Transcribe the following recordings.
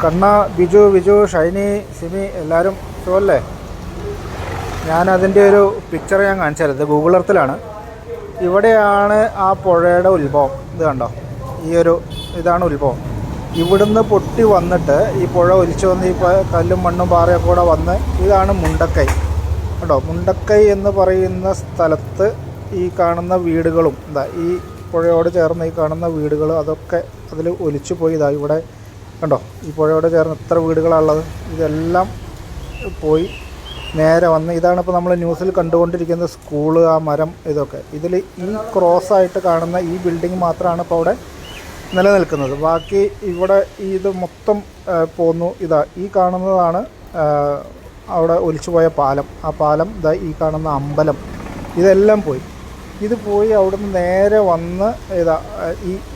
കണ്ണ, ബിജു, ഷൈനി, സിമി എല്ലാവരും സുഖമല്ലേ? ഞാനതിൻ്റെ ഒരു പിക്ചർ ഞാൻ കാണിച്ചു തരാം. ഇത് ഗൂഗിൾ എർത്തിലാണ്. ഇവിടെയാണ് ആ പുഴയുടെ ഉത്ഭവം. ഇത് കണ്ടോ, ഇതാണ് ഉത്ഭവം. ഇവിടുന്ന് പൊട്ടി വന്നിട്ട് ഈ പുഴ ഒലിച്ചു വന്ന് ഈ കല്ലും മണ്ണും പാറയൊക്കെ കൂടെ വന്ന് ഇതാണ് മുണ്ടക്കൈ. കേട്ടോ, മുണ്ടക്കൈ എന്ന് പറയുന്ന സ്ഥലത്ത് ഈ കാണുന്ന വീടുകളും ഈ പുഴയോട് ചേർന്ന് ഈ കാണുന്ന വീടുകൾ അതൊക്കെ അതിൽ ഒലിച്ചു പോയി. ഇവിടെ കണ്ടോ, ഈ പുഴയോട് ചേർന്ന് എത്ര വീടുകളാണുള്ളത്. ഇതെല്ലാം പോയി നേരെ വന്ന് ഇതാണ് ഇപ്പോൾ നമ്മൾ ന്യൂസിൽ കണ്ടുകൊണ്ടിരിക്കുന്ന സ്കൂള്, ആ മരം, ഇതൊക്കെ. ഇതിൽ ഈ ക്രോസായിട്ട് കാണുന്ന ഈ ബിൽഡിംഗ് മാത്രമാണ് ഇപ്പോൾ അവിടെ നിലനിൽക്കുന്നത്. ബാക്കി ഇവിടെ ഇത് മൊത്തം പോന്നു. ഈ കാണുന്നതാണ് അവിടെ ഒലിച്ചു പോയ പാലം. ആ പാലം, ഈ കാണുന്ന അമ്പലം, ഇതെല്ലാം പോയി. ഇത് പോയി അവിടുന്ന് നേരെ വന്ന്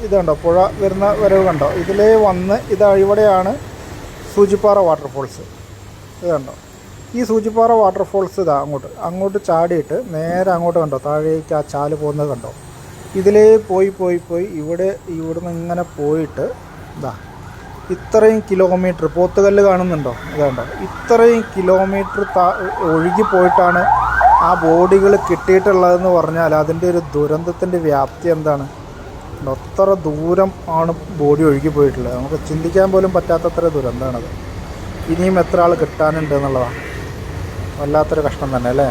ഇതുണ്ടോ പുഴ വരുന്ന വരവ് കണ്ടോ, ഇതിലേ വന്ന് ഇവിടെയാണ് സൂചിപ്പാറ വാട്ടർഫോൾസ്. ഇത് കണ്ടോ, ഈ സൂചിപ്പാറ വാട്ടർഫോൾസ് അങ്ങോട്ട് ചാടിയിട്ട് നേരെ അങ്ങോട്ട് കണ്ടോ, താഴേക്ക് ആ ചാല് പോകുന്നത് കണ്ടോ. ഇതിലേ പോയി ഇവിടുന്ന് ഇങ്ങനെ പോയിട്ട് ഇത്രയും കിലോമീറ്റർ പോത്തുകല്ല് കാണുന്നുണ്ടോ, ഇതുണ്ടോ, ഇത്രയും കിലോമീറ്റർ ഒഴുകി പോയിട്ടാണ് ആ ബോഡികൾ കിട്ടിയിട്ടുള്ളതെന്ന് പറഞ്ഞാൽ അതിൻ്റെ ഒരു ദുരന്തത്തിൻ്റെ വ്യാപ്തി എന്താണ്. അത്ര ദൂരം ആണ് ബോഡി ഒഴുകി പോയിട്ടുള്ളത്. നമുക്ക് ചിന്തിക്കാൻ പോലും പറ്റാത്തത്ര ദുരന്തമാണത്. ഇനിയും എത്ര ആൾ കിട്ടാനുണ്ട് എന്നുള്ളതാണ്. വല്ലാത്തൊരു കഷ്ടം തന്നെ അല്ലേ.